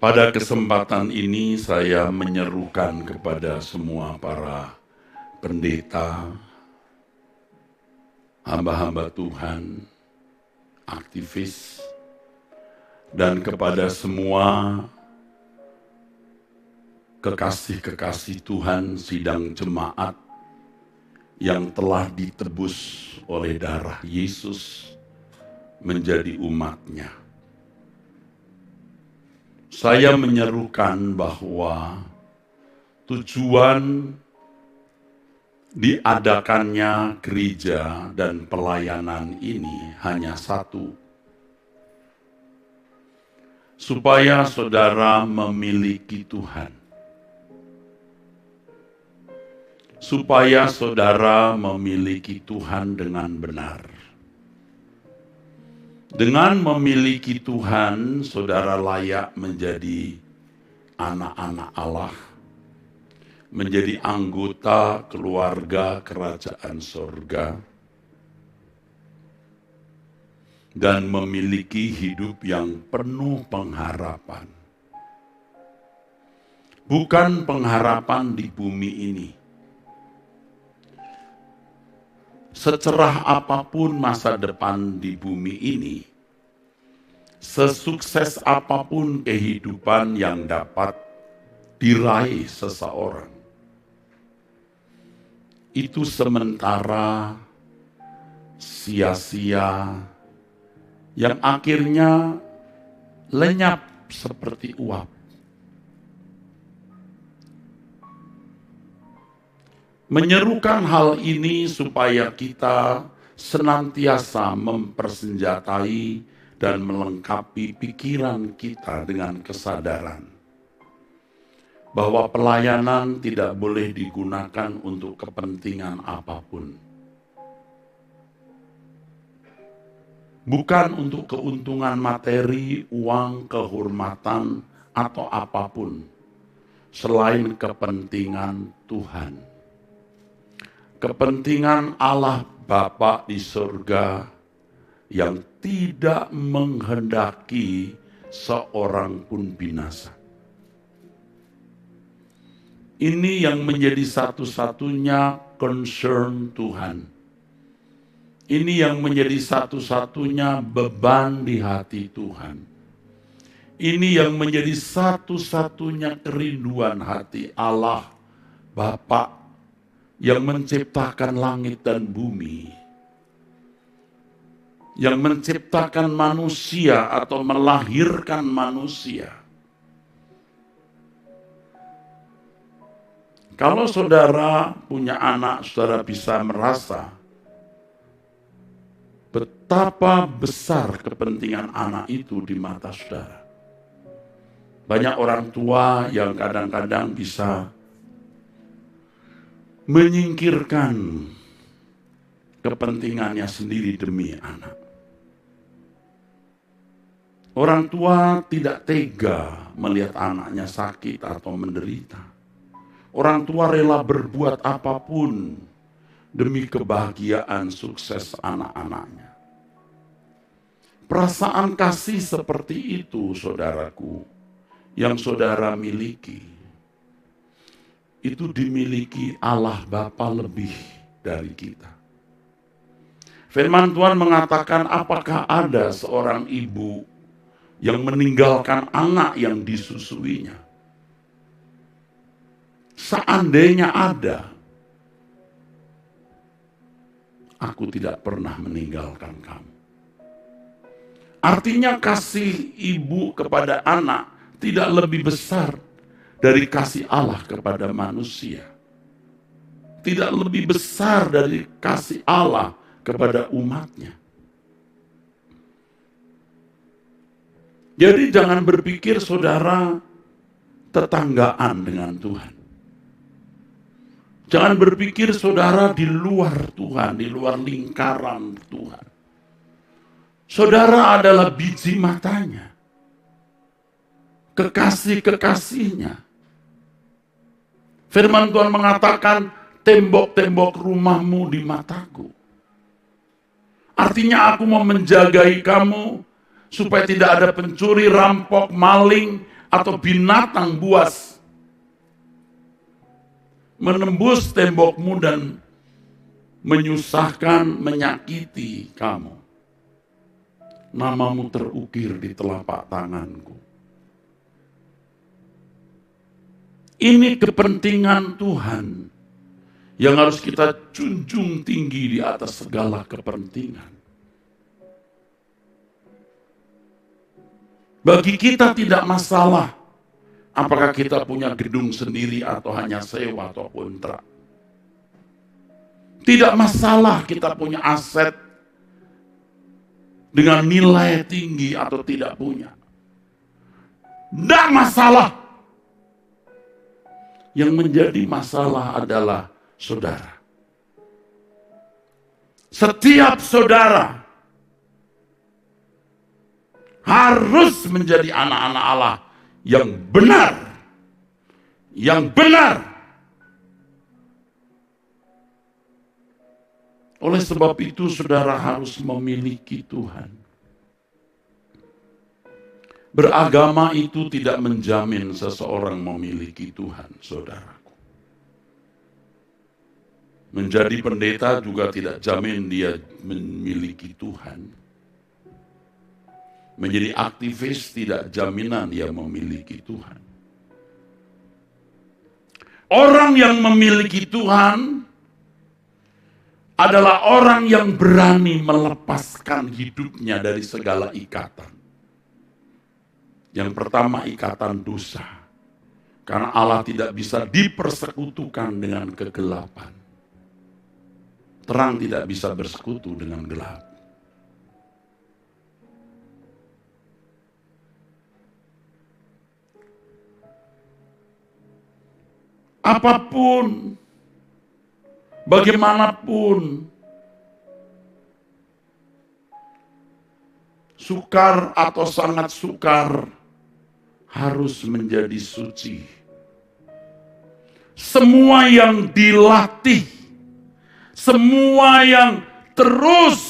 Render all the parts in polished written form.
Pada kesempatan ini saya menyerukan kepada semua para pendeta, hamba-hamba Tuhan, aktivis, dan kepada semua kekasih-kekasih Tuhan sidang jemaat yang telah ditebus oleh darah Yesus menjadi umatnya. Saya menyerukan bahwa tujuan diadakannya gereja dan pelayanan ini hanya satu, supaya saudara memiliki Tuhan, supaya saudara memiliki Tuhan dengan benar. Dengan memiliki Tuhan, saudara layak menjadi anak-anak Allah, menjadi anggota keluarga kerajaan sorga, dan memiliki hidup yang penuh pengharapan. Bukan pengharapan di bumi ini. Secerah apapun masa depan di bumi ini, sesukses apapun kehidupan yang dapat diraih seseorang, itu sementara, sia-sia, yang akhirnya lenyap seperti uap. Menyerukan hal ini supaya kita senantiasa mempersenjatai dan melengkapi pikiran kita dengan kesadaran bahwa pelayanan tidak boleh digunakan untuk kepentingan apapun. Bukan untuk keuntungan materi, uang, kehormatan, atau apapun selain kepentingan Tuhan. Kepentingan Allah Bapa di surga yang tidak menghendaki seorang pun binasa. Ini yang menjadi satu-satunya concern Tuhan. Ini yang menjadi satu-satunya beban di hati Tuhan. Ini yang menjadi satu-satunya kerinduan hati Allah Bapa yang menciptakan langit dan bumi, yang menciptakan manusia atau melahirkan manusia. Kalau saudara punya anak, saudara bisa merasa betapa besar kepentingan anak itu di mata saudara. Banyak orang tua yang kadang-kadang bisa menyingkirkan kepentingannya sendiri demi anak. Orang tua tidak tega melihat anaknya sakit atau menderita. Orang tua rela berbuat apapun demi kebahagiaan sukses anak-anaknya. Perasaan kasih seperti itu, saudaraku, yang saudara miliki, itu dimiliki Allah Bapa lebih dari kita. Firman Tuhan mengatakan, apakah ada seorang ibu yang meninggalkan anak yang disusuinya? Seandainya ada, aku tidak pernah meninggalkan kamu. Artinya kasih ibu kepada anak tidak lebih besar dari kasih Allah kepada manusia. Tidak lebih besar dari kasih Allah kepada umatnya. Jadi jangan berpikir saudara tetanggaan dengan Tuhan. Jangan berpikir saudara di luar Tuhan, di luar lingkaran Tuhan. Saudara adalah biji matanya, kekasih-kekasihnya. Firman Tuhan mengatakan, tembok-tembok rumahmu di mataku. Artinya aku mau menjagai kamu supaya tidak ada pencuri, rampok, maling, atau binatang buas menembus tembokmu dan menyusahkan, menyakiti kamu, namamu terukir di telapak tanganku. Ini kepentingan Tuhan yang harus kita junjung tinggi di atas segala kepentingan. Bagi kita tidak masalah apakah kita punya gedung sendiri atau hanya sewa atau kontrak. Tidak masalah kita punya aset dengan nilai tinggi atau tidak punya. Tidak masalah. Yang menjadi masalah adalah saudara. Setiap saudara harus menjadi anak-anak Allah yang benar. Yang benar. Oleh sebab itu saudara harus memiliki Tuhan. Beragama itu tidak menjamin seseorang memiliki Tuhan, saudaraku. Menjadi pendeta juga tidak jamin dia memiliki Tuhan. Menjadi aktivis tidak jaminan dia memiliki Tuhan. Orang yang memiliki Tuhan adalah orang yang berani melepaskan hidupnya dari segala ikatan. Yang pertama, ikatan dosa. Karena Allah tidak bisa dipersekutukan dengan kegelapan. Terang tidak bisa bersekutu dengan gelap. Apapun, bagaimanapun, sukar atau sangat sukar, harus menjadi suci. Semua yang dilatih, semua yang terus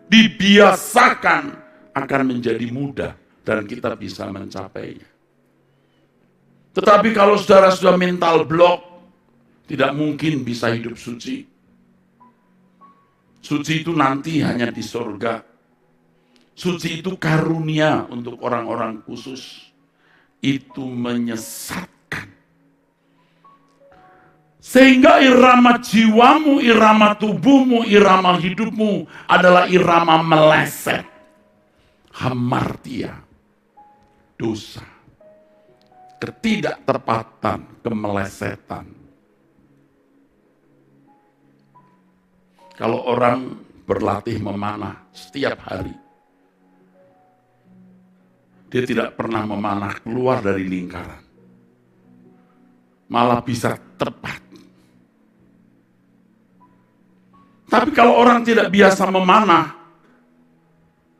dibiasakan akan menjadi mudah dan kita bisa mencapainya. Tetapi kalau saudara sudah mental block, tidak mungkin bisa hidup suci. Suci itu nanti hanya di surga. Suci itu karunia untuk orang-orang khusus. Itu menyesatkan. Sehingga irama jiwamu, irama tubuhmu, irama hidupmu adalah irama meleset. Hamartia, dosa, ketidakterpatan, kemelesetan. Kalau orang berlatih memanah setiap hari, dia tidak pernah memanah keluar dari lingkaran. Malah bisa tepat. Tapi kalau orang tidak biasa memanah,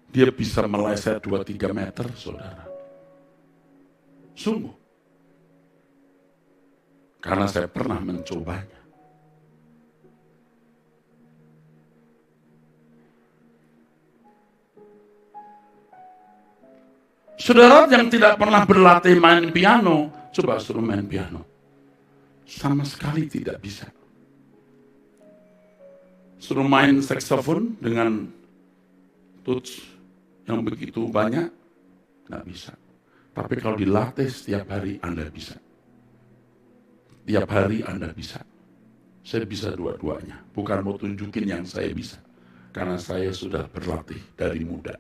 dia bisa meleset 2-3 meter, saudara. Sungguh. Karena saya pernah mencobanya. Saudara yang tidak pernah berlatih main piano, coba suruh main piano. Sama sekali tidak bisa. Suruh main saksofon dengan tuts yang begitu banyak, nggak bisa. Tapi kalau dilatih setiap hari, Anda bisa. Tiap hari Anda bisa. Saya bisa dua-duanya. Bukan mau tunjukin yang saya bisa. Karena saya sudah berlatih dari muda.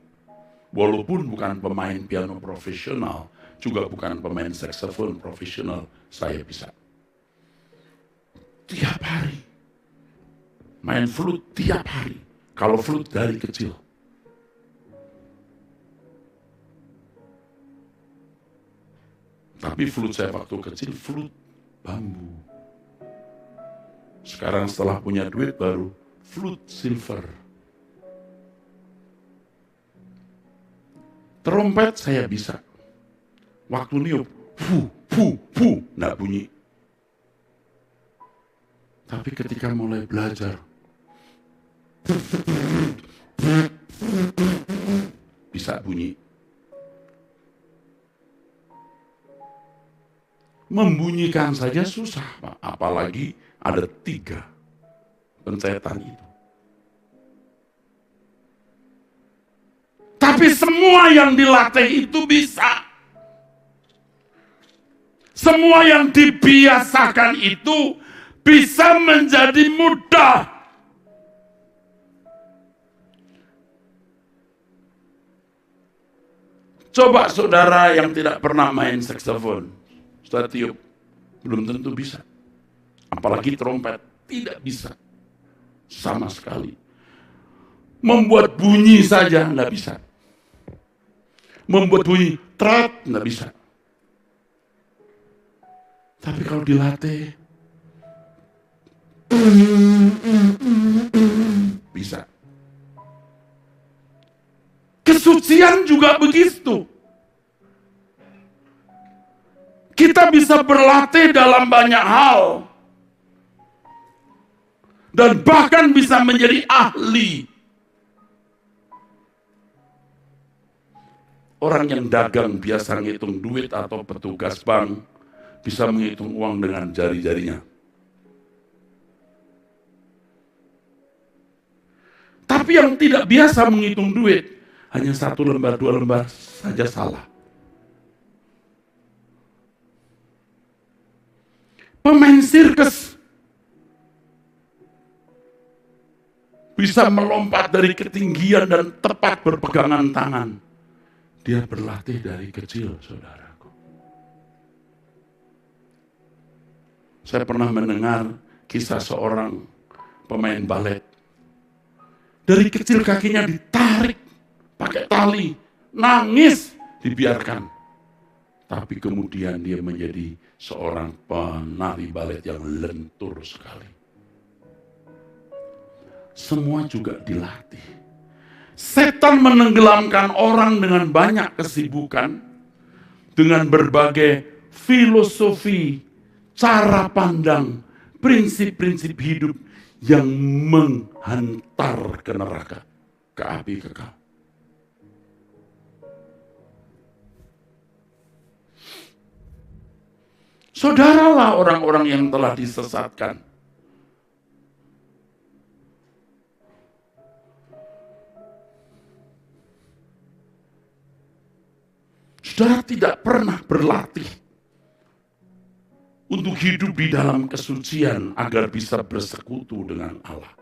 Walaupun bukan pemain piano profesional, juga bukan pemain saksofon profesional, saya bisa. Tiap hari. Main flute tiap hari. Kalau flute dari kecil. Tapi flute saya waktu kecil, flute bambu. Sekarang setelah punya duit baru, flute silver. Trompet saya bisa. Waktu niup, nggak bunyi. Tapi ketika mulai belajar, bisa bunyi. Membunyikan saja susah, Pak. Apalagi ada 3 pencetan itu. Tapi semua yang dilatih itu bisa. Semua yang dibiasakan itu bisa menjadi mudah. Coba saudara yang tidak pernah main saksofon, saudara tiup, belum tentu bisa. Apalagi trompet, tidak bisa. Sama sekali. Membuat bunyi saja nggak bisa. Membuat bunyi tret nggak bisa. Tapi kalau dilatih, bisa. Kesucian juga begitu. Kita bisa berlatih dalam banyak hal. Dan bahkan bisa menjadi ahli. Orang yang dagang biasa ngitung duit atau petugas bank bisa menghitung uang dengan jari-jarinya. Tapi yang tidak biasa menghitung duit, hanya 1 lembar, 2 lembar saja salah. Pemain sirkus bisa melompat dari ketinggian dan tepat berpegangan tangan. Dia berlatih dari kecil, saudaraku. Saya pernah mendengar kisah seorang pemain balet. Dari kecil kakinya ditarik pakai tali, nangis dibiarkan. Tapi kemudian dia menjadi seorang penari balet yang lentur sekali. Semua juga dilatih. Setan menenggelamkan orang dengan banyak kesibukan, dengan berbagai filosofi, cara pandang, prinsip-prinsip hidup yang menghantar ke neraka, ke api kekal. Saudaralah orang-orang yang telah disesatkan. Saudara tidak pernah berlatih untuk hidup di dalam kesucian agar bisa bersekutu dengan Allah.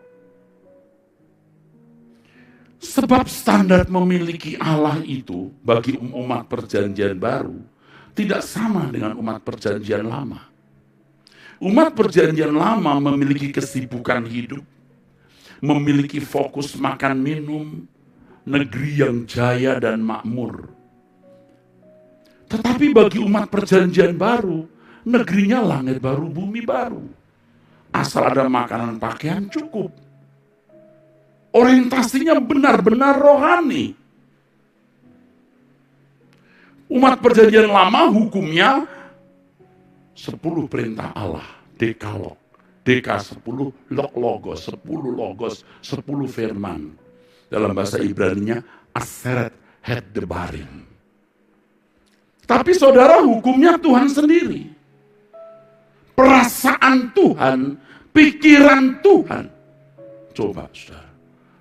Sebab standar memiliki Allah itu bagi umat perjanjian baru tidak sama dengan umat perjanjian lama. Umat perjanjian lama memiliki kesibukan hidup, memiliki fokus makan minum, negeri yang jaya dan makmur. Tetapi bagi umat perjanjian baru, negerinya langit baru, bumi baru. Asal ada makanan pakaian cukup. Orientasinya benar-benar rohani. Umat perjanjian lama hukumnya 10 perintah Allah, dekalog. Deka 10, logos, 10 logos, 10 firman. Dalam bahasa Ibraninya, aseret het debarim. Tapi saudara, hukumnya Tuhan sendiri. Perasaan Tuhan, pikiran Tuhan. Coba saudara.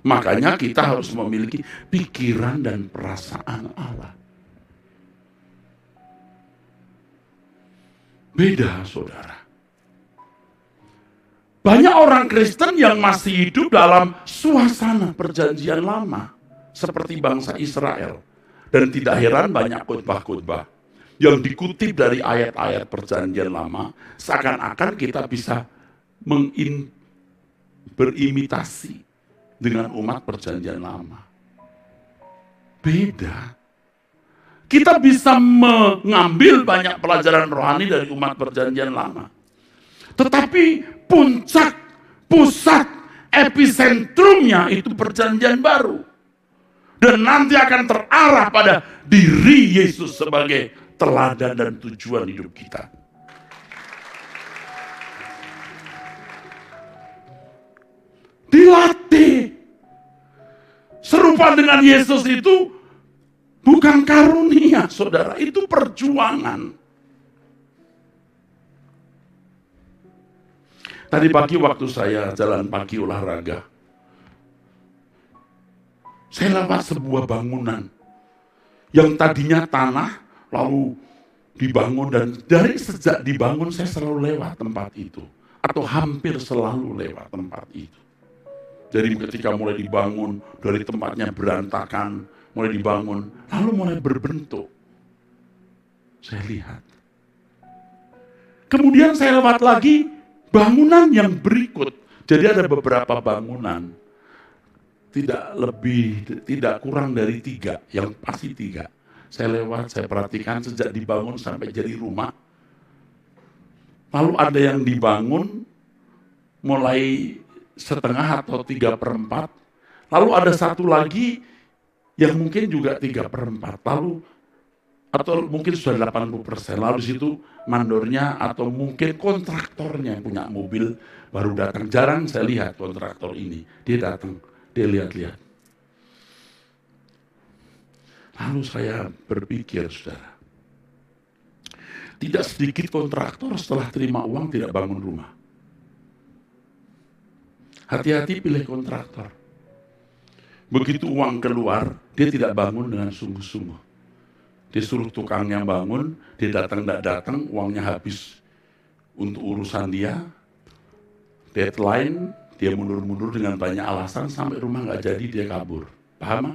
Makanya kita harus memiliki pikiran dan perasaan Allah. Beda saudara. Banyak orang Kristen yang masih hidup dalam suasana perjanjian lama. Seperti bangsa Israel. Dan tidak heran banyak khotbah-khotbah yang dikutip dari ayat-ayat perjanjian lama, seakan-akan kita bisa berimitasi dengan umat perjanjian lama. Beda. Kita bisa mengambil banyak pelajaran rohani dari umat perjanjian lama. Tetapi puncak, pusat, episentrumnya itu perjanjian baru. Dan nanti akan terarah pada diri Yesus sebagai teladan dan tujuan hidup kita. Dilatih. Serupa dengan Yesus itu bukan karunia, saudara. Itu perjuangan. Tadi pagi waktu saya jalan pagi olahraga, saya lewat sebuah bangunan yang tadinya tanah, lalu dibangun, dan dari sejak dibangun saya selalu lewat tempat itu, atau hampir selalu lewat tempat itu. Jadi ketika mulai dibangun, dari tempatnya berantakan, mulai dibangun, lalu mulai berbentuk. Saya lihat. Kemudian saya lewat lagi bangunan yang berikut. Jadi ada beberapa bangunan, tidak kurang dari 3, yang pasti 3. Saya lewat, saya perhatikan sejak dibangun sampai jadi rumah. Lalu ada yang dibangun mulai setengah atau 3/4. Lalu ada satu lagi yang mungkin juga 3/4. Lalu atau mungkin sudah 80%. Lalu di situ mandornya atau mungkin kontraktornya yang punya mobil baru datang. Jarang saya lihat kontraktor ini. Dia datang, dia lihat-lihat. Lalu saya berpikir, saudara, tidak sedikit kontraktor setelah terima uang tidak bangun rumah. Hati-hati pilih kontraktor. Begitu uang keluar, dia tidak bangun dengan sungguh-sungguh. Dia suruh tukangnya bangun, dia datang, tidak datang, uangnya habis untuk urusan dia. Deadline, dia mundur-mundur dengan banyak alasan, sampai rumah nggak jadi, dia kabur. Paham?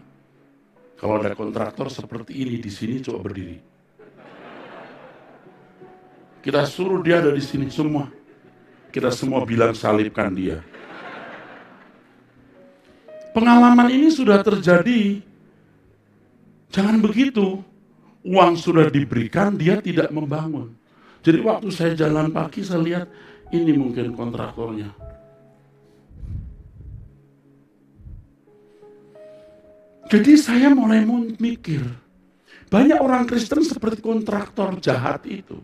Kalau ada kontraktor seperti ini di sini, coba berdiri. Kita suruh dia ada di sini semua. Kita semua bilang salibkan dia. Pengalaman ini sudah terjadi. Jangan begitu. Uang sudah diberikan, dia tidak membangun. Jadi waktu saya jalan pagi, saya lihat ini mungkin kontraktornya. Jadi saya mulai mikir, banyak orang Kristen seperti kontraktor jahat itu.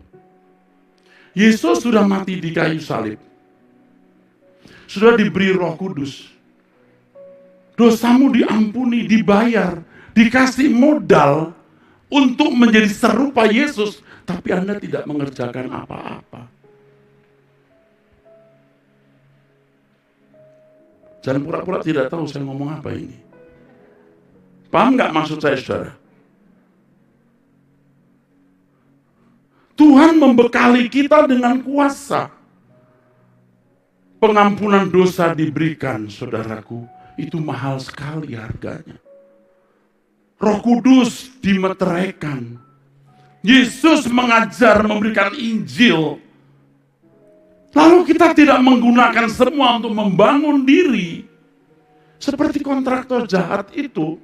Yesus sudah mati di kayu salib. Sudah diberi Roh Kudus. Dosamu diampuni, dibayar, dikasih modal untuk menjadi serupa Yesus, tapi Anda tidak mengerjakan apa-apa. Jangan pura-pura tidak tahu saya ngomong apa ini. Paham nggak maksud saya, saudara? Tuhan membekali kita dengan kuasa. Pengampunan dosa diberikan, saudaraku, itu mahal sekali harganya. Roh Kudus dimeteraikan. Yesus mengajar, memberikan Injil. Lalu kita tidak menggunakan semua untuk membangun diri. Seperti kontraktor jahat itu.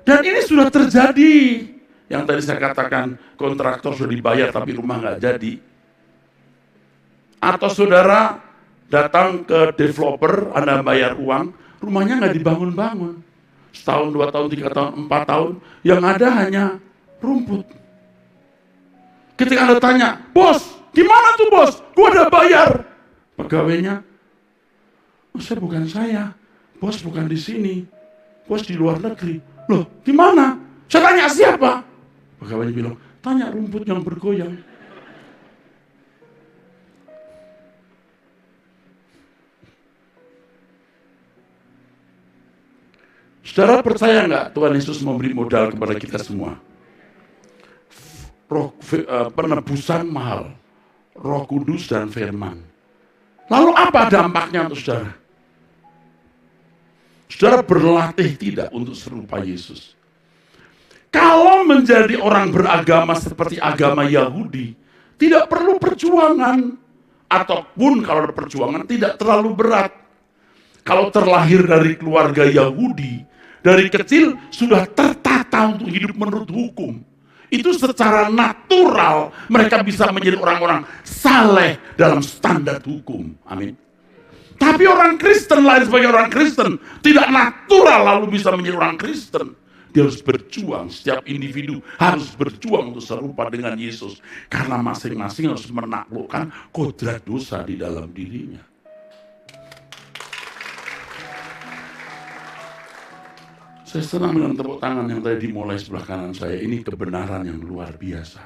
Dan ini sudah terjadi. Yang tadi saya katakan, kontraktor sudah dibayar tapi rumah nggak jadi. Atau saudara datang ke developer, Anda bayar uang, rumahnya nggak dibangun-bangun. Setahun, 2 tahun, 3 tahun, 4 tahun, yang ada hanya rumput. Ketika Anda tanya, bos, gimana tuh bos? Gua udah bayar. Pegawainya, bukan saya, bos bukan di sini, bos di luar negeri. Loh, gimana? Saya tanya siapa? Pegawainya bilang, tanya rumput yang bergoyang. Saudara percaya nggak Tuhan Yesus memberi modal kepada kita semua? Penebusan mahal, Roh Kudus dan Firman. Lalu apa dampaknya untuk saudara? Saudara berlatih tidak untuk serupa Yesus. Kalau menjadi orang beragama seperti agama Yahudi, tidak perlu perjuangan. Ataupun kalau ada perjuangan, tidak terlalu berat. Kalau terlahir dari keluarga Yahudi, dari kecil sudah tertata untuk hidup menurut hukum. Itu secara natural mereka bisa menjadi orang-orang saleh dalam standar hukum. Amin. Tapi orang Kristen lahir sebagai orang Kristen tidak natural lalu bisa menjadi orang Kristen. Dia harus berjuang, setiap individu harus berjuang untuk serupa dengan Yesus. Karena masing-masing harus menaklukkan kodrat dosa di dalam dirinya. Saya senang dengan tepuk tangan yang tadi dimulai sebelah kanan saya. Ini kebenaran yang luar biasa.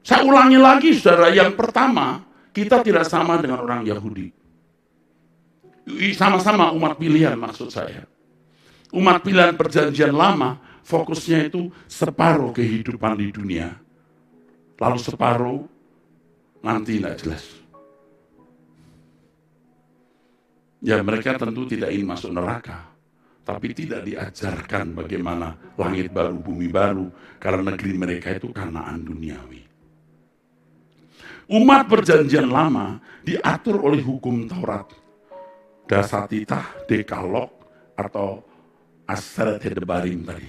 Saya ulangi lagi, saudara. Yang pertama, Kita tidak sama dengan orang Yahudi. Sama-sama umat pilihan maksud saya. Umat pilihan perjanjian lama, fokusnya itu separuh kehidupan di dunia. Lalu separuh nanti tidak jelas. Ya mereka tentu tidak ingin masuk neraka. Tapi tidak diajarkan bagaimana langit baru, bumi baru. Karena negeri mereka itu Kanaan duniawi. Umat perjanjian lama diatur oleh hukum Taurat. Dasatitah, Dekalog, atau Aseret Hedebarim tadi.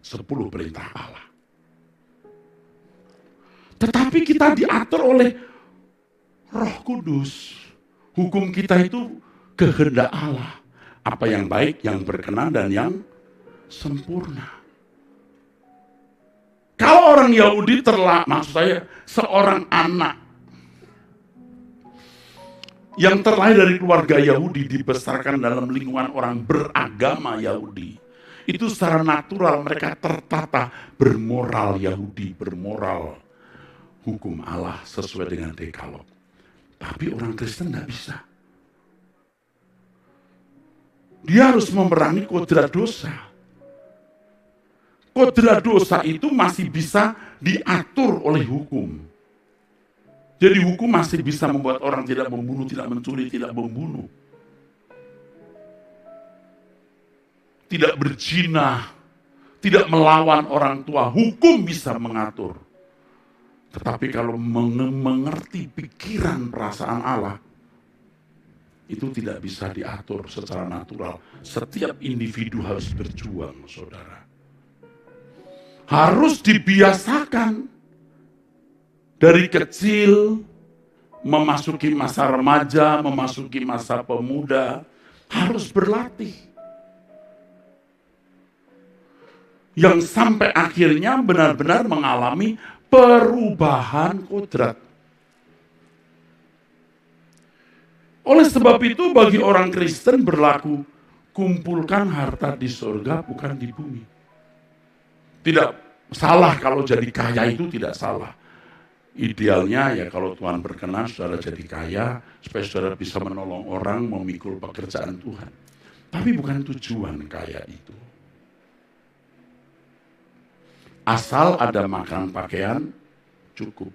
10 perintah Allah. Tetapi kita diatur oleh Roh Kudus. Hukum kita itu kehendak Allah. Apa yang baik, yang berkenan, dan yang sempurna. Kalau orang Yahudi maksud saya seorang anak yang terlahir dari keluarga Yahudi dibesarkan dalam lingkungan orang beragama Yahudi. Itu secara natural mereka tertata bermoral Yahudi, bermoral hukum Allah sesuai dengan Dekalog. Tapi orang Kristen tidak bisa. Dia harus memerangi kodrat dosa. Kodrat dosa itu masih bisa diatur oleh hukum. Jadi hukum masih bisa membuat orang tidak membunuh, tidak mencuri, tidak membunuh. Tidak berzina, tidak melawan orang tua. Hukum bisa mengatur. Tetapi kalau mengerti pikiran perasaan Allah, itu tidak bisa diatur secara natural. Setiap individu harus berjuang, saudara. Harus dibiasakan. Dari kecil, memasuki masa remaja, memasuki masa pemuda, harus berlatih. Yang sampai akhirnya benar-benar mengalami perubahan kodrat. Oleh sebab itu bagi orang Kristen berlaku, kumpulkan harta di surga bukan di bumi. Tidak salah kalau jadi kaya itu tidak salah. Idealnya ya kalau Tuhan berkenan saudara jadi kaya, supaya saudara bisa menolong orang, memikul pekerjaan Tuhan. Tapi bukan tujuan kaya itu. Asal ada makan pakaian, cukup.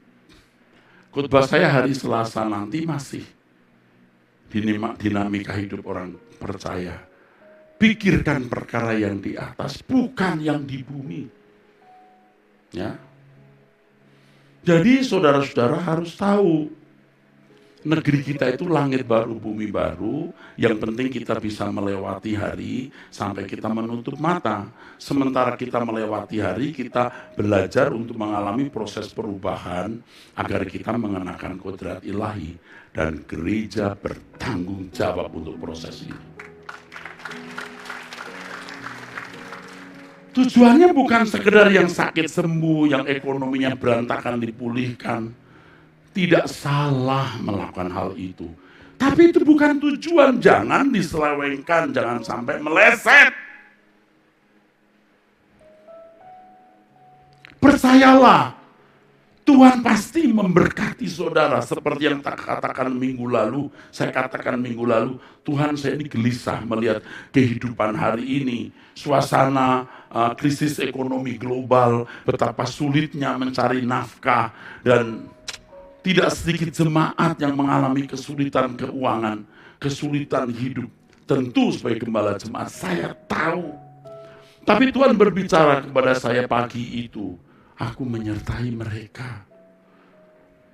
Khotbah saya hari Selasa nanti masih dinamika hidup orang percaya. Pikirkan perkara yang di atas, bukan yang di bumi. Ya. Jadi saudara-saudara harus tahu, negeri kita itu langit baru, bumi baru. Yang penting kita bisa melewati hari sampai kita menutup mata. Sementara kita melewati hari, kita belajar untuk mengalami proses perubahan agar kita mengenakan kodrat ilahi. Dan gereja bertanggung jawab untuk proses ini. Tujuannya bukan sekedar yang sakit sembuh, yang ekonominya berantakan dipulihkan. Tidak salah melakukan hal itu. Tapi itu bukan tujuan, jangan diselewengkan, jangan sampai meleset. Percayalah, Tuhan pasti memberkati saudara. Seperti yang katakan minggu lalu, saya katakan minggu lalu, Tuhan saya ini gelisah melihat kehidupan hari ini. Suasana krisis ekonomi global, betapa sulitnya mencari nafkah, dan tidak sedikit jemaat yang mengalami kesulitan keuangan, kesulitan hidup. Tentu sebagai gembala jemaat, saya tahu. Tapi Tuhan berbicara kepada saya pagi itu, aku menyertai mereka.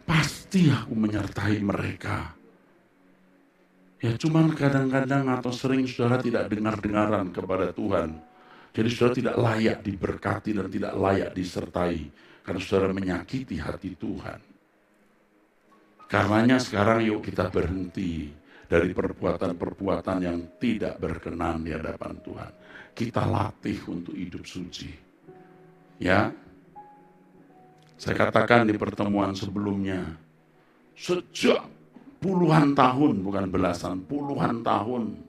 Pasti aku menyertai mereka. Ya cuman kadang-kadang atau sering saudara tidak dengar-dengaran kepada Tuhan. Jadi saudara tidak layak diberkati dan tidak layak disertai. Karena saudara menyakiti hati Tuhan. Karenanya sekarang yuk kita berhenti dari perbuatan-perbuatan yang tidak berkenan di hadapan Tuhan. Kita latih untuk hidup suci. Ya. Saya katakan di pertemuan sebelumnya, sejak puluhan tahun, bukan belasan, puluhan tahun,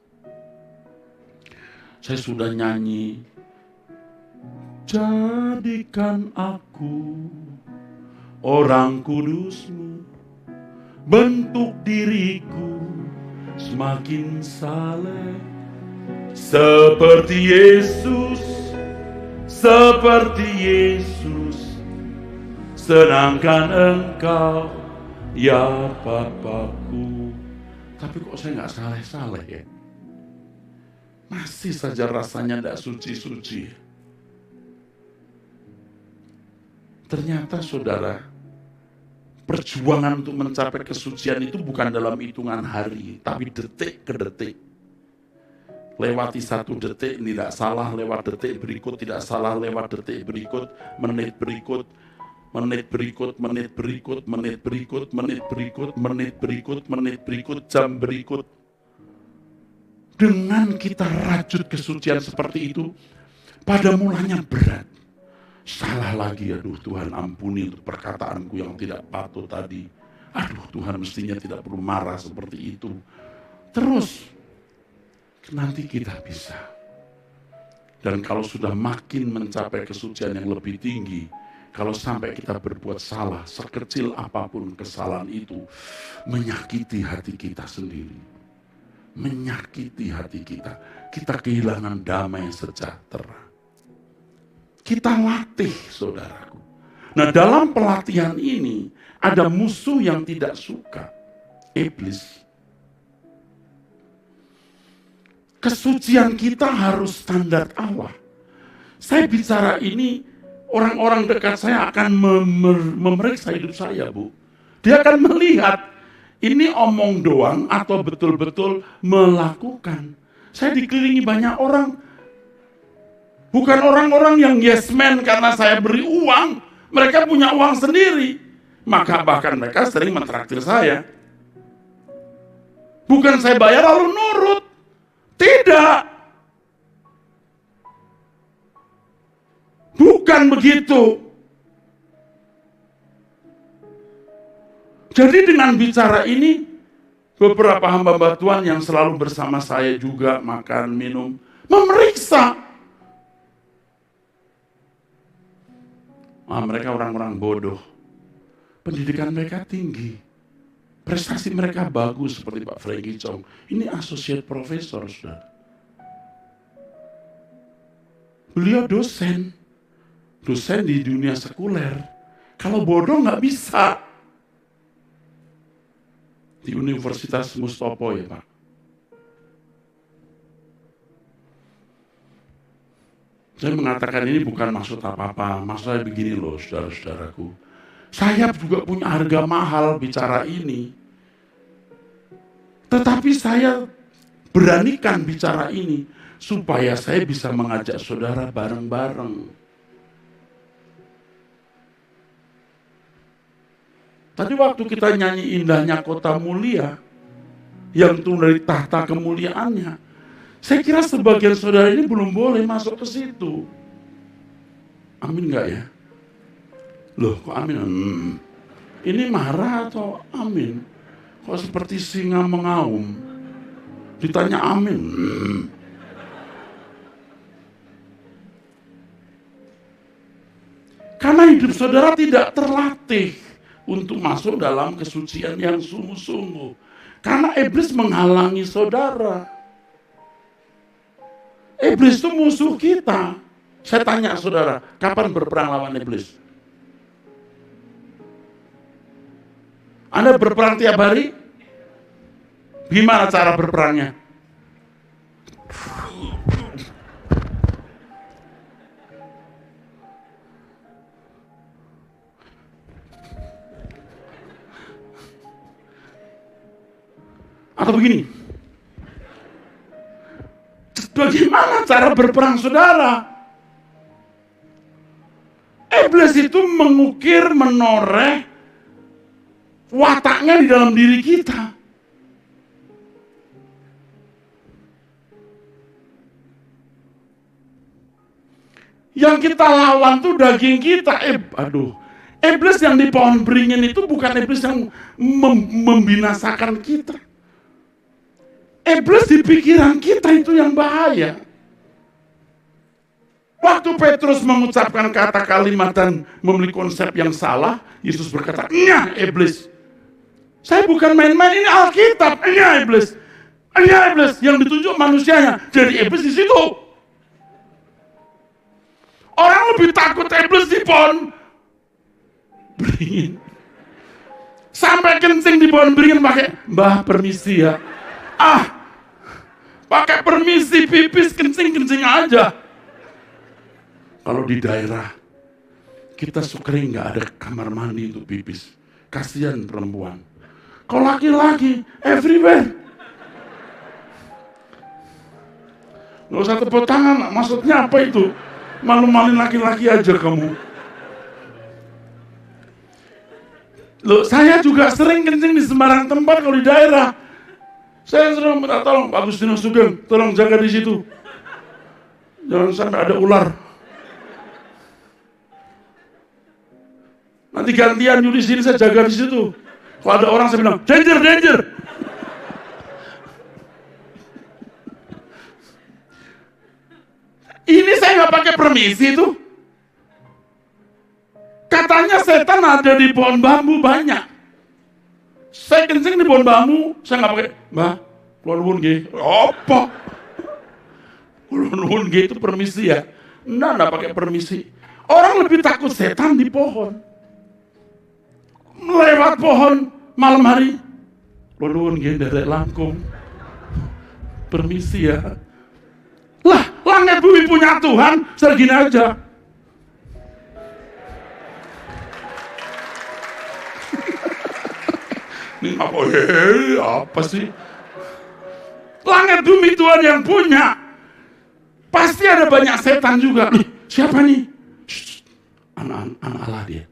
saya sudah nyanyi, jadikan aku orang kudus-Mu, bentuk diriku semakin saleh seperti Yesus, seperti Yesus. Senangkan Engkau ya Bapakku. Tapi kok saya nggak saleh-saleh ya? Masih saja rasanya tidak suci-suci. Ternyata saudara, perjuangan untuk mencapai kesucian itu bukan dalam hitungan hari, tapi detik ke detik. Lewati 1 detik tidak salah, lewat detik berikut tidak salah, lewat detik berikut, menit berikut, menit berikut, menit berikut, menit berikut, menit berikut, menit berikut, menit berikut, jam berikut. Dengan kita rajut kesucian seperti itu, pada mulanya berat. Salah lagi, aduh Tuhan ampuni untuk perkataanku yang tidak patut tadi. Aduh Tuhan mestinya tidak perlu marah seperti itu. Terus nanti kita bisa. Dan kalau sudah makin mencapai kesucian yang lebih tinggi, kalau sampai kita berbuat salah, sekecil apapun kesalahan itu, menyakiti hati kita sendiri. Menyakiti hati kita. Kita kehilangan damai sejahtera. Kita latih, saudaraku. Nah, dalam pelatihan ini, ada musuh yang tidak suka. Iblis. Kesucian kita harus standar Allah. Saya bicara ini, orang-orang dekat saya akan memeriksa hidup saya, Bu. Dia akan melihat, ini omong doang atau betul-betul melakukan. Saya dikelilingi banyak orang, bukan orang-orang yang yes man karena saya beri uang. Mereka punya uang sendiri. Maka bahkan mereka sering mentraktir saya. Bukan saya bayar lalu nurut. Tidak. Bukan begitu. Jadi dengan bicara ini, beberapa hamba Tuhan yang selalu bersama saya juga makan, minum, memeriksa. Mereka orang-orang bodoh. Pendidikan mereka tinggi. Prestasi mereka bagus seperti Pak Frankie Chong. Ini associate professor, saudara. Beliau dosen di dunia sekuler. Kalau bodoh nggak bisa. Di Universitas Mustopo ya Pak. Saya mengatakan ini bukan maksud apa-apa. Maksud saya begini loh, saudara-saudaraku. Saya juga punya harga mahal bicara ini. Tetapi saya beranikan bicara ini supaya saya bisa mengajak saudara bareng-bareng. Tadi waktu kita nyanyi indahnya kota mulia, yang turun dari tahta kemuliaannya, saya kira sebagian saudara ini belum boleh masuk ke situ. Amin enggak ya? Loh, kok amin? Ini marah atau amin? Kok seperti singa mengaum? Ditanya amin. Karena hidup saudara tidak terlatih untuk masuk dalam kesucian yang sungguh-sungguh. Karena iblis menghalangi saudara. Iblis itu musuh kita. Saya tanya saudara, kapan berperang lawan iblis? Anda berperang tiap hari? Gimana cara berperangnya? Atau begini? Bagaimana cara berperang saudara? Iblis itu mengukir, menoreh wataknya di dalam diri kita. Yang kita lawan tuh daging kita. Iblis yang di pohon beringin itu bukan iblis yang membinasakan kita. Iblis di pikiran kita itu yang bahaya. Waktu Petrus mengucapkan kata kalimat dan memiliki konsep yang salah, Yesus berkata, "Nyah iblis." Saya bukan main-main, ini Alkitab. Ini iblis. Ini iblis yang ditunjuk manusianya. Jadi iblis di situ. Orang lebih takut iblis di pohon beringin. Sampai kencing di pohon beringin pakai, Mbah permisi ya. Pakai permisi, pipis, kencing aja. Kalau di daerah, kita sukering nggak ada kamar mandi untuk pipis. Kasihan perempuan. Kalau laki-laki, everywhere. Nggak usah tepuk tangan, maksudnya apa itu? Malu-maluin laki-laki aja kamu. Loh, saya juga sering kencing di sembarang tempat kalau di daerah. Saya sering minta tolong, Pak Agustinus Sugeng, tolong jaga di situ. Jangan sampai ada ular. Nanti gantian Yudi sini, saya jaga di situ. Kalau ada orang saya bilang, danger. Ini saya nggak pakai permisi itu. Katanya setan ada di pohon bambu banyak. Saya kencing di pohon bambu, saya nggak pakai. Mbah, kulon nuwun nggih. Apa? Kulon nuwun nggih itu permisi ya? Nggak pakai permisi. Orang lebih takut setan di pohon. Lewat pohon malam hari. Kulon nuwun nggih derek langkung. Permisi ya. Lah, langit bumi punya Tuhan, segini aja. Ini apa sih? Langit bumi Tuhan yang punya. Pasti ada banyak setan juga. Siapa nih? Anak Allah dia.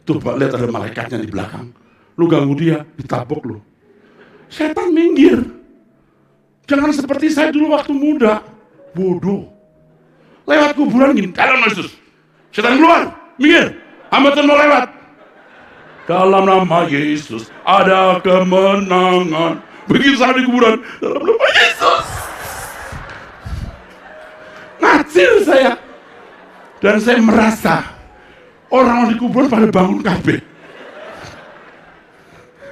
Tuh, Pak, lihat ada malaikatnya di belakang. Lu ganggu dia, ditabok lu. Setan minggir. Jangan seperti saya dulu waktu muda. Bodoh. Lewat kuburan gini, dalam Yesus. Setan keluar, minggir. Hambatan mau lewat. Dalam nama Yesus ada kemenangan. Begitu saya di kuburan, dalam nama Yesus. Ngacir saya. Dan saya merasa orang di kuburan pada bangun kabeh.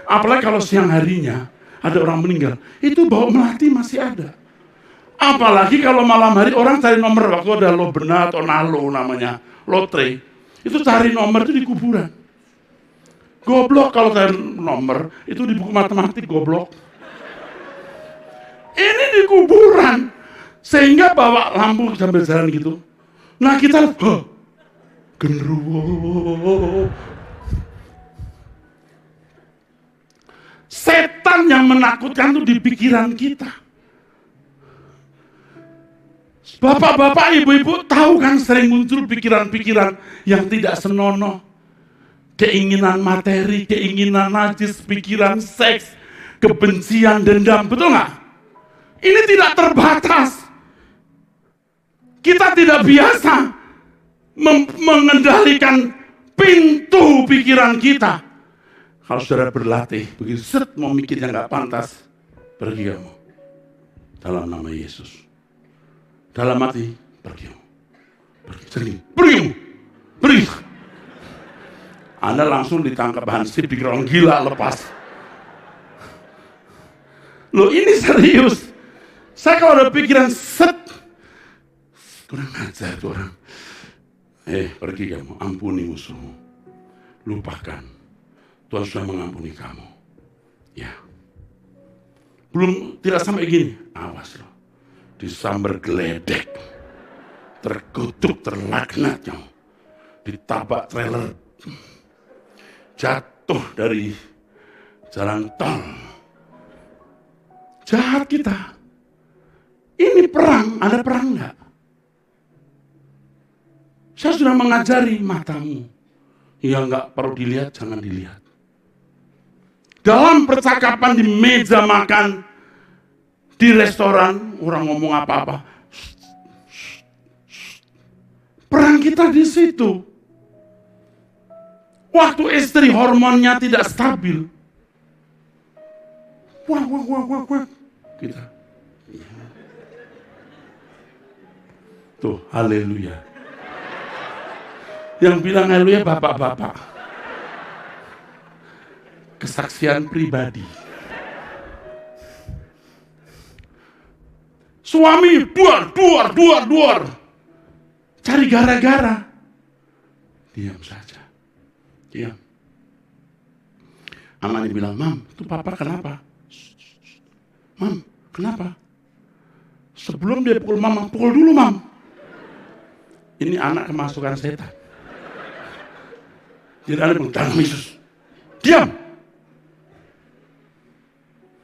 Apalagi kalau siang harinya ada orang meninggal, itu bau melati masih ada. Apalagi kalau malam hari orang cari nomor, waktu ada lobena atau nalo namanya, lotre, itu cari nomor itu di kuburan. Goblok kalau cari nomor, itu di buku matematik goblok. Ini di kuburan, sehingga bawa lampu sambil jalan gitu. Nah kita, genderuwo. Setan yang menakutkan itu di pikiran kita. Bapak-bapak, ibu-ibu tahu kan sering muncul pikiran-pikiran yang tidak senonoh. Keinginan materi, keinginan najis, pikiran seks, kebencian, dendam, betul nggak? Ini tidak terbatas. Kita tidak biasa mengendalikan pintu pikiran kita. Kalau saudara berlatih, begitu mau mikir yang nggak pantas, pergi kamu. Dalam nama Yesus. Dalam hati, pergi. Pergi. Anda langsung ditangkap hansip, pikir orang gila, lepas. Loh, ini serius. Saya kalau ada pikiran kurang ajar itu orang. Pergi kamu, ampuni musuhmu. Lupakan. Tuhan sudah mengampuni kamu. Ya. Belum, tidak sampai gini. Awas loh. Disambar geledek, terkutuk, terlaknat, ditabak trailer, jatuh dari jalan tol. Jahat kita. Ini perang, ada perang enggak? Saya sudah mengajari matamu. Yang enggak perlu dilihat, jangan dilihat. Dalam percakapan di meja makan, di restoran, orang ngomong apa-apa. Perang kita di situ. Waktu istri hormonnya tidak stabil. Wah. Kita. Tuh, haleluya. Yang bilang haleluya bapak-bapak. kesaksian pribadi. Suami duar. Cari gara-gara. Diam saja. Diam. Amani bilang, Mam, itu papa kenapa? Mam, kenapa? Sebelum dia pukul mama, pukul dulu, Mam. Ini anak kemasukan setan. Jadi anak bilang, dalam Yesus. Diam.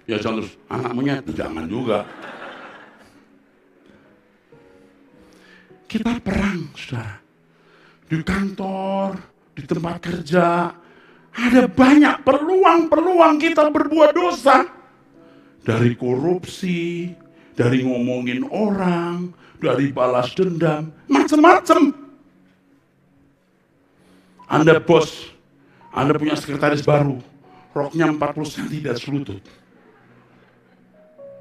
Ya jangan terus, anaknya jangan juga. Kita perang, saudara. Di kantor, di tempat kerja, ada banyak peluang kita berbuat dosa. Dari korupsi, dari ngomongin orang, dari balas dendam, macam-macam. Anda bos, Anda punya sekretaris baru, roknya 40 cm dari selutut.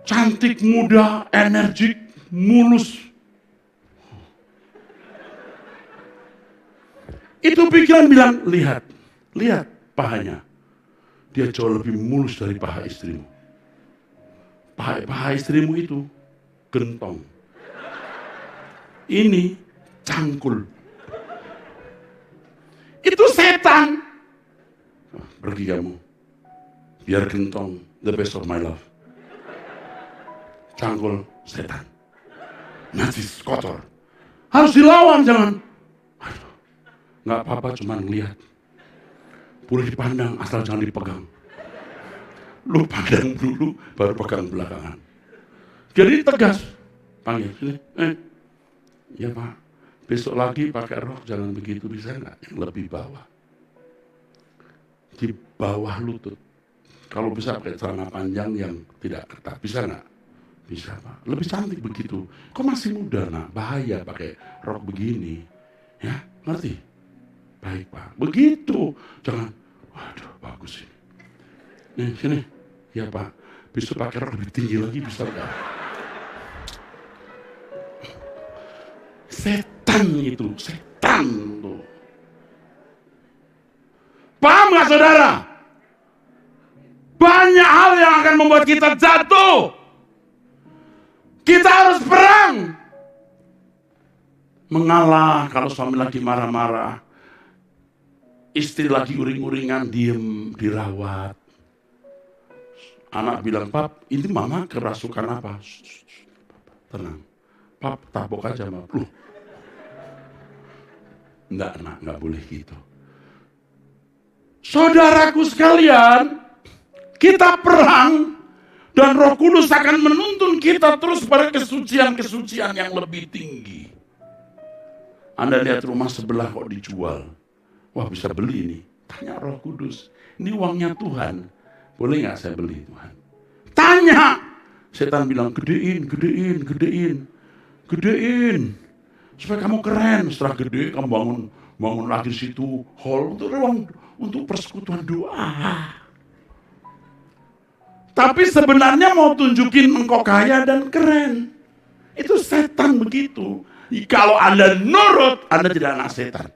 Cantik, muda, energik, mulus. Itu pikiran bilang, lihat pahanya. Dia jauh lebih mulus dari paha istrimu. Paha istrimu itu gentong. Ini cangkul. Itu setan. Pergi kamu. Biar gentong, the best of my love. Cangkul setan. Najis, kotor. Harus dilawan, jangan. Nggak apa-apa, cuma ngelihat. Boleh dipandang, asal jangan dipegang. Lu pandang dulu, baru pegang belakangan. Jadi tegas. Panggil, sini. Ya Pak, besok lagi pakai rok jangan begitu, bisa nggak? Yang lebih bawah. Di bawah lutut. Kalau bisa pakai celana panjang yang tidak ketat, bisa nggak? Bisa Pak. Lebih cantik begitu. Kok masih muda nak? Bahaya pakai rok begini. Ya, ngerti? Baik Pak, begitu. Jangan, waduh bagus ini. Nih sini, ya Pak. Besok pakai rok lebih tinggi lagi bisa nggak? Setan itu, setan tuh. Paham nggak saudara? Banyak hal yang akan membuat kita jatuh. Kita harus perang. Mengalah kalau suami lagi marah-marah. Istri lagi uring-uringan, diem, dirawat. Anak bilang, Pap, ini mama kerasukan apa? Tenang. Pap, tabok aja, Pap. Loh. Enggak, anak, enggak boleh gitu. Saudaraku sekalian, kita perang, dan Roh Kudus akan menuntun kita terus pada kesucian-kesucian yang lebih tinggi. Anda lihat rumah sebelah kok dijual. Wah bisa beli ini. Tanya Roh Kudus. Ini uangnya Tuhan. Boleh nggak saya beli Tuhan? Tanya. Setan bilang gedein. Supaya kamu keren. Setelah gede kamu bangun lagi situ hall untuk ruang untuk persekutuan doa. Tapi sebenarnya mau tunjukin engkau kaya dan keren. Itu setan begitu. Kalau Anda nurut, Anda tidak anak setan.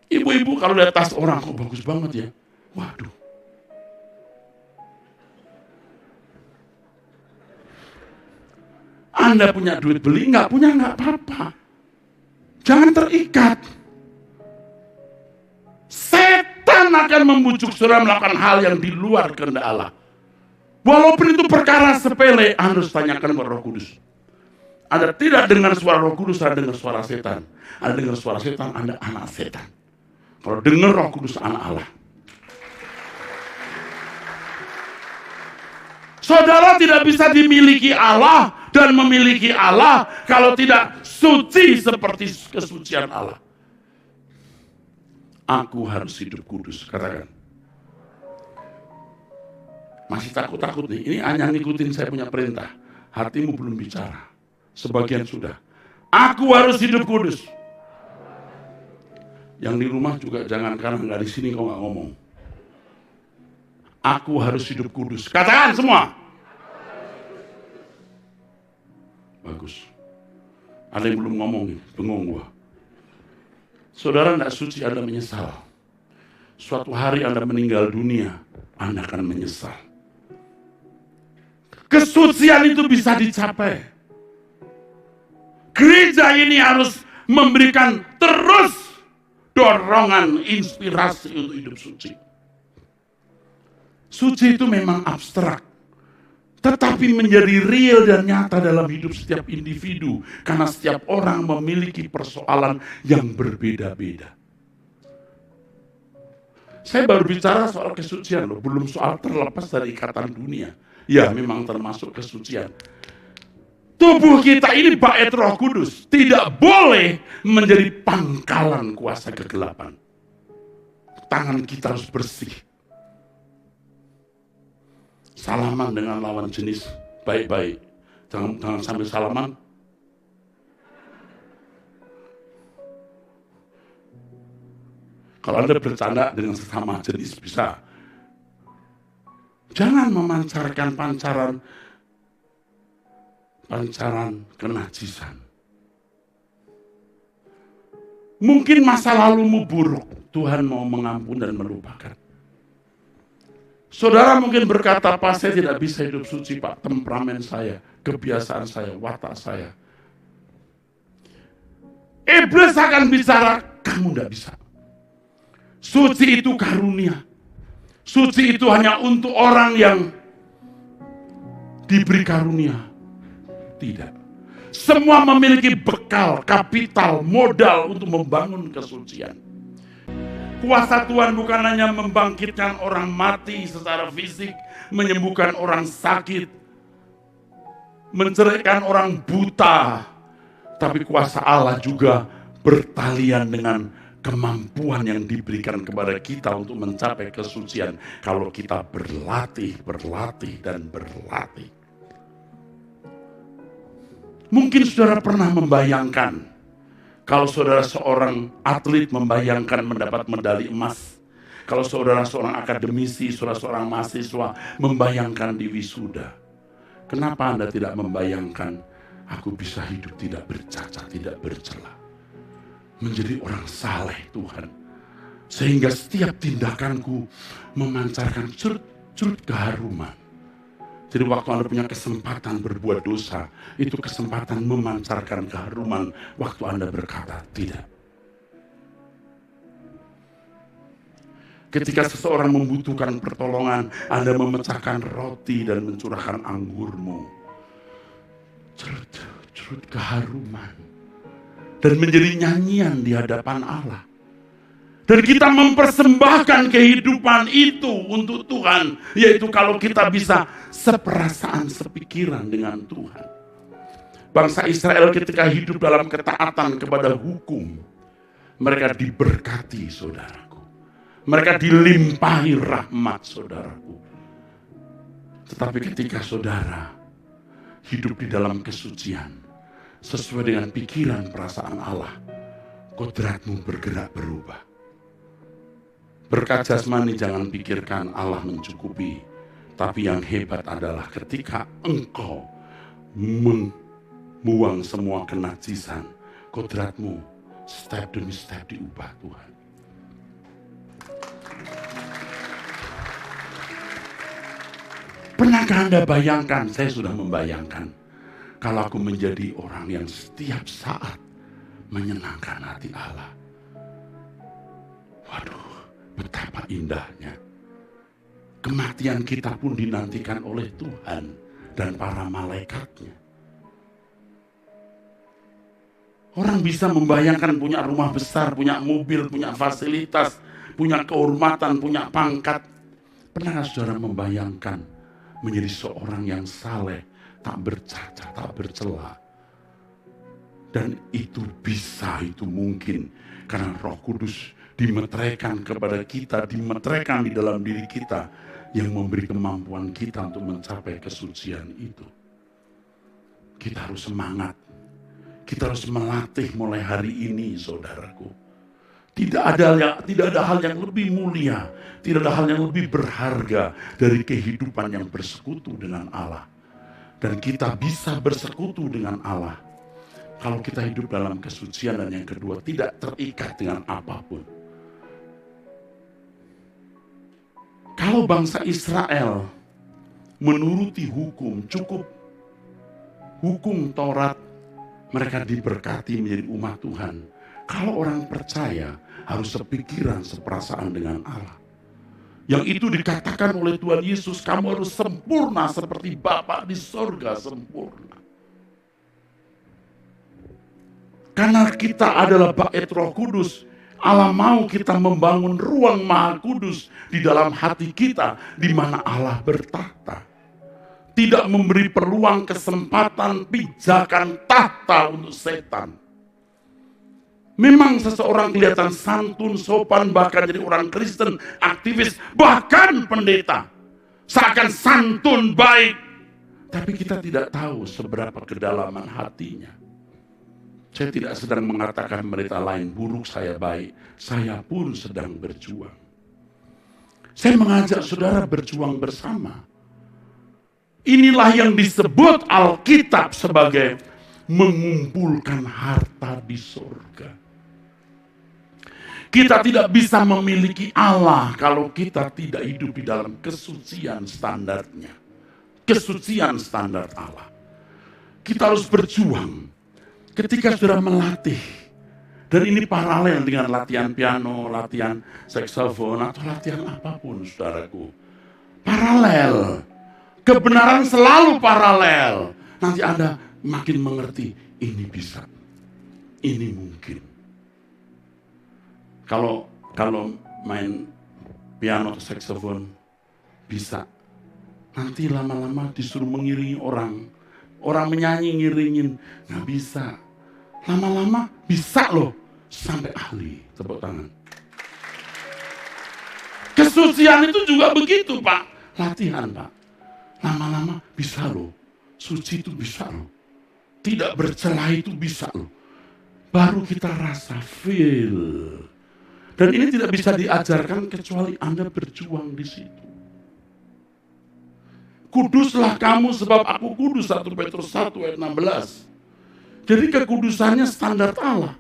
Ibu-ibu kalau lihat tas orang, kok bagus banget ya. Waduh. Anda punya duit beli, nggak punya nggak apa-apa. Jangan terikat. Setan akan membujuk saudara melakukan hal yang di luar kehendak Allah. Walaupun itu perkara sepele, Anda harus tanyakan kepada Roh Kudus. Anda tidak dengar suara Roh Kudus, Anda dengar suara setan. Anda dengar suara setan, Anda anak setan. Kalau dengar Roh Kudus, anak Allah. Saudara tidak bisa dimiliki Allah dan memiliki Allah kalau tidak suci seperti kesucian Allah. Aku harus hidup kudus, katakan. Masih takut-takut nih, ini hanya ngikutin saya punya perintah. Hatimu belum bicara, sebagian sudah. Aku harus hidup kudus. Yang di rumah juga jangan karena nggak di sini kau nggak ngomong. Aku harus hidup kudus. Katakan semua. Bagus. Ada yang belum ngomong nih, bengong gua. Saudara nggak suci, Anda menyesal. suatu hari Anda meninggal dunia, Anda akan menyesal. Kesucian itu bisa dicapai. Gereja ini harus memberikan terus dorongan, inspirasi untuk hidup suci. Suci itu memang abstrak, tetapi menjadi real dan nyata dalam hidup setiap individu, karena setiap orang memiliki persoalan yang berbeda-beda. Saya baru bicara soal kesucian loh, belum soal terlepas dari ikatan dunia. Ya, memang termasuk kesucian. Tubuh kita ini bait Roh Kudus, tidak boleh menjadi pangkalan kuasa kegelapan. Tangan kita harus bersih. Salaman dengan lawan jenis baik-baik. Jangan sambil salaman. Kalau Anda bercanda dengan sesama jenis bisa. Jangan memancarkan pancaran kenajisan. Mungkin masa lalumu buruk, Tuhan mau mengampuni dan melupakan. Saudara mungkin berkata, Pak, saya tidak bisa hidup suci, Pak. Temperamen saya, kebiasaan saya, watak saya. Iblis akan bicara, kamu tidak bisa. Suci itu karunia. Suci itu hanya untuk orang yang diberi karunia. Tidak. Semua memiliki bekal, kapital, modal untuk membangun kesucian. Kuasa Tuhan bukan hanya membangkitkan orang mati secara fisik, menyembuhkan orang sakit, menceraikan orang buta, tapi kuasa Allah juga bertalian dengan kemampuan yang diberikan kepada kita untuk mencapai kesucian kalau kita berlatih, dan berlatih. Mungkin saudara pernah membayangkan, kalau saudara seorang atlet membayangkan mendapat medali emas, kalau saudara seorang akademisi, saudara seorang mahasiswa membayangkan di wisuda. Kenapa Anda tidak membayangkan, aku bisa hidup tidak bercacat, tidak bercela, menjadi orang saleh Tuhan, sehingga setiap tindakanku memancarkan curut keharuman. Jadi waktu Anda punya kesempatan berbuat dosa, itu kesempatan memancarkan keharuman waktu Anda berkata tidak. Ketika seseorang membutuhkan pertolongan, Anda memecahkan roti dan mencurahkan anggurmu. Curut keharuman. Dan menjadi nyanyian di hadapan Allah. Dan kita mempersembahkan kehidupan itu untuk Tuhan. Yaitu kalau kita bisa seperasaan, sepikiran dengan Tuhan. Bangsa Israel ketika hidup dalam ketaatan kepada hukum, mereka diberkati, saudaraku. Mereka dilimpahi rahmat, saudaraku. Tetapi ketika saudara hidup di dalam kesucian, sesuai dengan pikiran perasaan Allah, kodratmu bergerak berubah. Berkat jasmani jangan pikirkan Allah mencukupi, tapi yang hebat adalah ketika engkau membuang semua kenajisan, kodratmu step demi step diubah Tuhan. Pernahkah Anda bayangkan, saya sudah membayangkan, kalau aku menjadi orang yang setiap saat menyenangkan hati Allah. Waduh, betapa indahnya. Kematian kita pun dinantikan oleh Tuhan dan para malaikatnya. Orang bisa membayangkan punya rumah besar, punya mobil, punya fasilitas, punya kehormatan, punya pangkat. Pernahkah saudara membayangkan menjadi seorang yang saleh, tak bercacat, tak bercela? Dan itu bisa, itu mungkin karena Roh Kudus dimeteraikan kepada kita, dimeteraikan di dalam diri kita, yang memberi kemampuan kita untuk mencapai kesucian itu. Kita harus semangat. Kita harus melatih mulai hari ini, saudaraku. Tidak ada hal yang lebih mulia, tidak ada hal yang lebih berharga dari kehidupan yang bersekutu dengan Allah. Dan kita bisa bersekutu dengan Allah kalau kita hidup dalam kesucian, dan yang kedua tidak terikat dengan apapun. Kalau bangsa Israel menuruti hukum, cukup hukum Taurat, mereka diberkati menjadi umat Tuhan. Kalau orang percaya harus sepikiran, seperasaan dengan Allah. Yang itu dikatakan oleh Tuhan Yesus, kamu harus sempurna seperti Bapa di sorga sempurna. Karena kita adalah bait Roh Kudus, Allah mau kita membangun ruang Maha Kudus di dalam hati kita, di mana Allah bertahta. Tidak memberi peluang, kesempatan, pijakan, tahta untuk setan. Memang seseorang kelihatan santun, sopan, bahkan jadi orang Kristen, aktivis, bahkan pendeta. Seakan santun, baik. Tapi kita tidak tahu seberapa kedalaman hatinya. Saya tidak sedang mengatakan mereka lain buruk, saya baik. Saya pun sedang berjuang. Saya mengajak saudara berjuang bersama. Inilah yang disebut Alkitab sebagai mengumpulkan harta di surga. Kita tidak bisa memiliki Allah kalau kita tidak hidup di dalam kesucian standarnya. Kesucian standar Allah. Kita harus berjuang. Ketika sudah melatih, dan ini paralel dengan latihan piano, latihan saksofon, atau latihan apapun, saudaraku. Paralel. Kebenaran selalu paralel. Nanti Anda makin mengerti, ini bisa, ini mungkin. Kalau main piano atau saksofon, bisa. Nanti lama-lama disuruh mengiringi orang. Orang menyanyi ngiringin, nggak bisa. Lama-lama bisa loh, sampai ahli. Tepuk tangan. Kesucian itu juga begitu, Pak. Latihan, Pak. Lama-lama bisa loh. Suci itu bisa loh. Tidak bercelah itu bisa loh. Baru kita rasa feel. Dan ini tidak bisa diajarkan kecuali Anda berjuang di situ. Kuduslah kamu sebab aku kudus, 1 Petrus 1 ayat 16. Jadi kekudusannya standar Allah.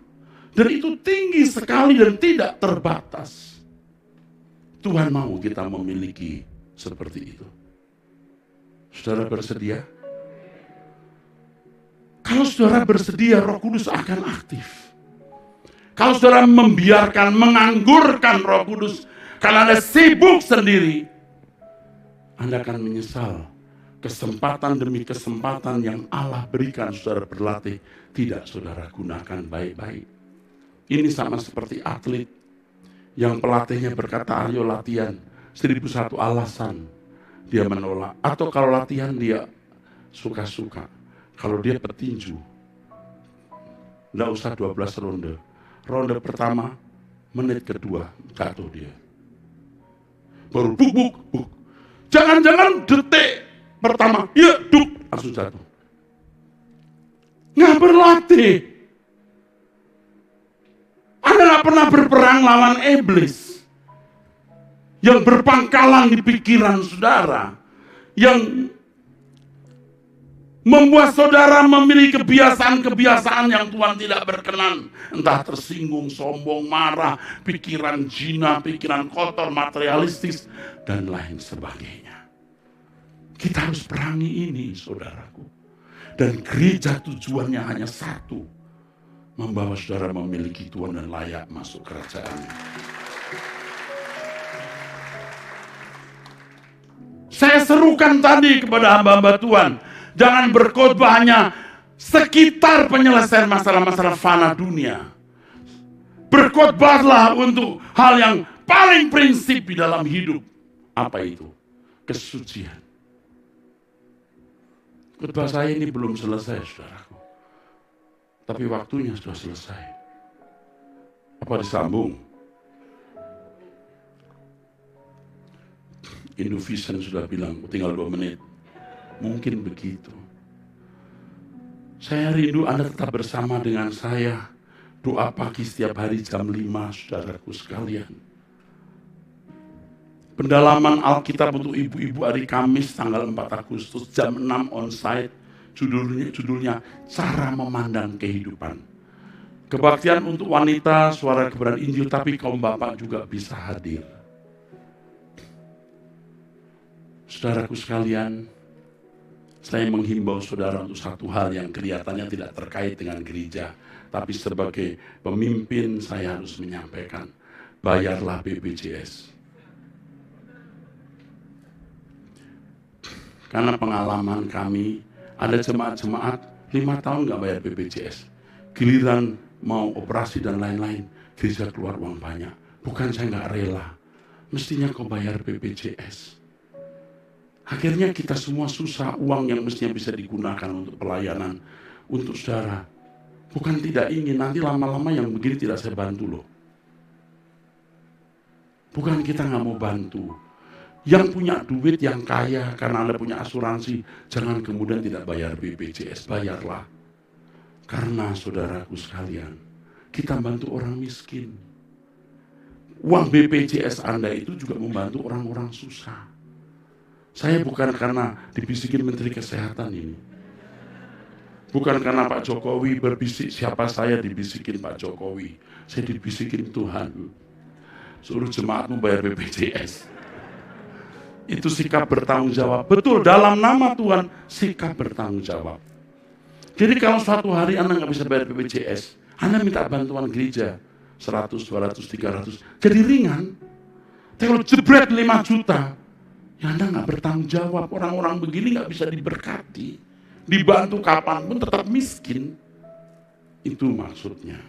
Dan itu tinggi sekali dan tidak terbatas. Tuhan mau kita memiliki seperti itu. Saudara bersedia? Kalau saudara bersedia, Roh Kudus akan aktif. Kalau saudara membiarkan, menganggurkan Roh Kudus, karena Anda sibuk sendiri, Anda akan menyesal. Kesempatan demi kesempatan yang Allah berikan saudara berlatih, tidak saudara gunakan baik-baik. Ini sama seperti atlet yang pelatihnya berkata, ayo latihan, 1001 alasan dia menolak. Atau kalau latihan dia suka-suka. Kalau dia petinju, tidak usah 12 ronde. Ronde pertama, menit kedua, jatuh dia. Baru buk. Jangan-jangan detik pertama, ya duk, langsung jatuh. Nggak berlatih. Anda nggak pernah berperang lawan iblis yang berpangkalan di pikiran saudara, yang membuat saudara memiliki kebiasaan-kebiasaan yang Tuhan tidak berkenan. Entah tersinggung, sombong, marah, pikiran zina, pikiran kotor, materialistis, dan lain sebagainya. Kita harus perangi ini, saudaraku. Dan gereja tujuannya hanya satu. Membawa saudara memiliki Tuhan dan layak masuk kerajaan. Saya serukan tadi kepada hamba-hamba Tuhan. Jangan berkhotbah hanya sekitar penyelesaian masalah-masalah fana dunia. Berkhotbahlah untuk hal yang paling prinsip di dalam hidup. Apa itu? Kesucian. Khotbah saya ini belum selesai, saudaraku. Tapi waktunya sudah selesai. Apa disambung? Indovision sudah bilang, tinggal 2 menit. Mungkin begitu. Saya rindu Anda tetap bersama dengan saya. Doa pagi setiap hari jam 5, saudaraku sekalian. Pendalaman Alkitab untuk ibu-ibu hari Kamis tanggal 4 Agustus jam 6 onsite. Judulnya Cara Memandang Kehidupan. Kebaktian untuk wanita, suara kebenaran Injil, tapi kaum bapak juga bisa hadir. Saudaraku sekalian, saya menghimbau saudara untuk satu hal yang kelihatannya tidak terkait dengan gereja, tapi sebagai pemimpin saya harus menyampaikan, bayarlah BPJS. Karena pengalaman kami, ada jemaat-jemaat 5 tahun nggak bayar BPJS. Giliran mau operasi dan lain-lain, gereja keluar uang banyak. Bukan saya nggak rela, mestinya kau bayar BPJS. Akhirnya kita semua susah, uang yang mestinya bisa digunakan untuk pelayanan, untuk saudara. Bukan tidak ingin, nanti lama-lama yang begini tidak saya bantu loh. Bukan kita nggak mau bantu. Yang punya duit, yang kaya, karena Anda punya asuransi, jangan kemudian tidak bayar BPJS, bayarlah. Karena saudaraku sekalian, kita bantu orang miskin. Uang BPJS Anda itu juga membantu orang-orang susah. Saya bukan karena dibisikin Menteri Kesehatan ini. Bukan karena Pak Jokowi berbisik siapa saya dibisikin Pak Jokowi. Saya dibisikin Tuhan. Suruh jemaatmu bayar BPJS. Itu sikap bertanggung jawab. Betul, dalam nama Tuhan, sikap bertanggung jawab. Jadi kalau suatu hari Anda nggak bisa bayar BPJS, Anda minta bantuan gereja 100, 200, 300, jadi ringan. Tapi kalau jebret 5 juta, ya Anda nggak bertanggung jawab. Orang-orang begini nggak bisa diberkati, dibantu kapanpun tetap miskin. Itu maksudnya.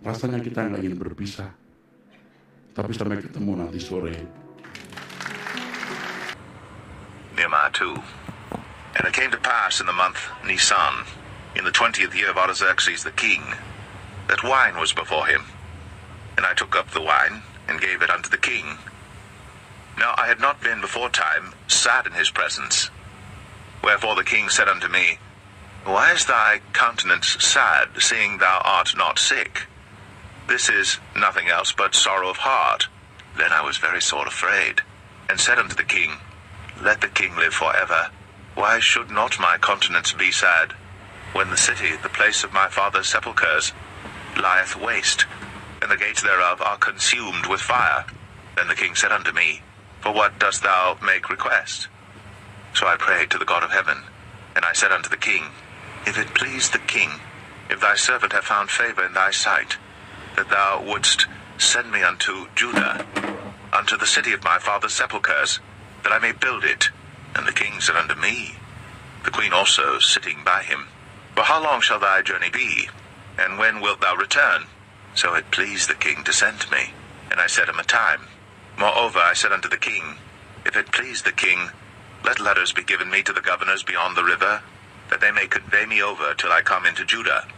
Rasanya kita nggak ingin berpisah, tapi sampai ketemu nanti sore. Nehemiah 2. And it came to pass in the month Nisan, in the 20th year of Artaxerxes the king, that wine was before him. And I took up the wine, and gave it unto the king. Now I had not been before time sad in his presence. Wherefore the king said unto me, Why is thy countenance sad, seeing thou art not sick? This is nothing else but sorrow of heart. Then I was very sore afraid, and said unto the king, Let the king live forever. Why should not my countenance be sad, when the city, the place of my father's sepulchres, lieth waste, and the gates thereof are consumed with fire? Then the king said unto me, For what dost thou make request? So I prayed to the God of heaven, and I said unto the king, If it please the king, if thy servant have found favor in thy sight, that thou wouldst send me unto Judah, unto the city of my father's sepulchres, that I may build it. And the king said unto me, the queen also sitting by him, For how long shall thy journey be? And when wilt thou return? So it pleased the king to send me. And I set him a time. Moreover, I said unto the king, If it please the king, let letters be given me to the governors beyond the river, that they may convey me over till I come into Judah.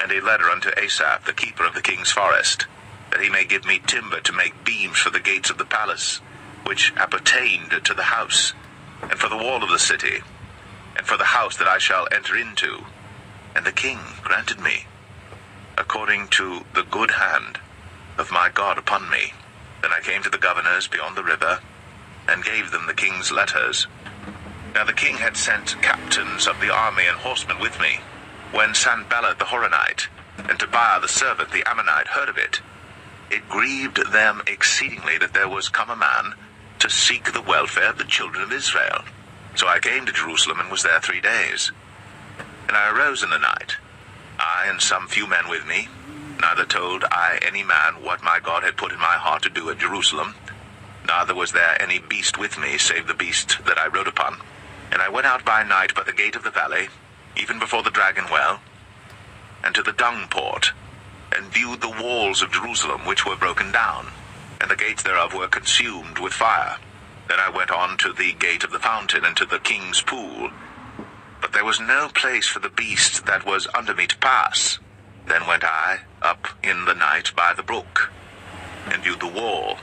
And a letter unto Asaph, the keeper of the king's forest, that he may give me timber to make beams for the gates of the palace, which appertained to the house, and for the wall of the city, and for the house that I shall enter into. And the king granted me, according to the good hand of my God upon me. Then I came to the governors beyond the river, and gave them the king's letters. Now the king had sent captains of the army and horsemen with me. When Sanballat the Horonite, and Tobiah the servant the Ammonite heard of it, it grieved them exceedingly that there was come a man to seek the welfare of the children of Israel. So I came to Jerusalem, and was there 3 days. And I arose in the night, I and some few men with me, neither told I any man what my God had put in my heart to do at Jerusalem, neither was there any beast with me, save the beast that I rode upon. And I went out by night by the gate of the valley, even before the dragon well, and to the dung port, and viewed the walls of Jerusalem, which were broken down, and the gates thereof were consumed with fire. Then I went on to the gate of the fountain, and to the king's pool. But there was no place for the beast that was under me to pass. Then went I up in the night by the brook, and viewed the wall,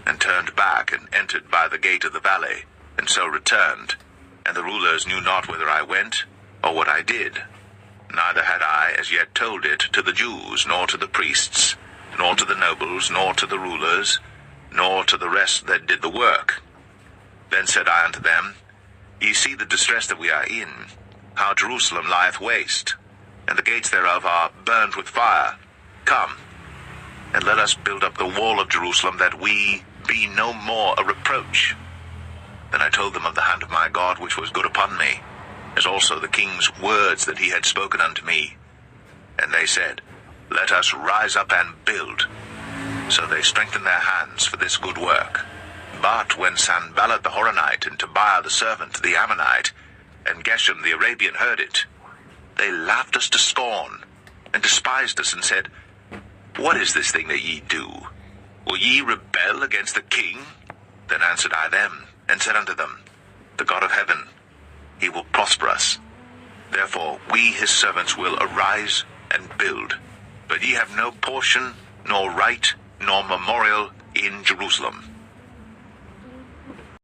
and turned back, and entered by the gate of the valley, and so returned. And the rulers knew not whither I went, or what I did. Neither had I as yet told it to the Jews, nor to the priests, nor to the nobles, nor to the rulers, nor to the rest that did the work. Then said I unto them, Ye see the distress that we are in, how Jerusalem lieth waste, and the gates thereof are burned with fire. Come, and let us build up the wall of Jerusalem, that we be no more a reproach. Then I told them of the hand of my God which was good upon me, as also the king's words that he had spoken unto me. And they said, Let us rise up and build. So they strengthened their hands for this good work. But when Sanballat the Horonite, and Tobiah the servant, the Ammonite, and Geshem the Arabian heard it, they laughed us to scorn, and despised us, and said, What is this thing that ye do? Will ye rebel against the king? Then answered I them, and said unto them, The God of heaven, he will prosper us. Therefore we his servants will arise and build. But ye have no portion, nor right, nor memorial in Jerusalem.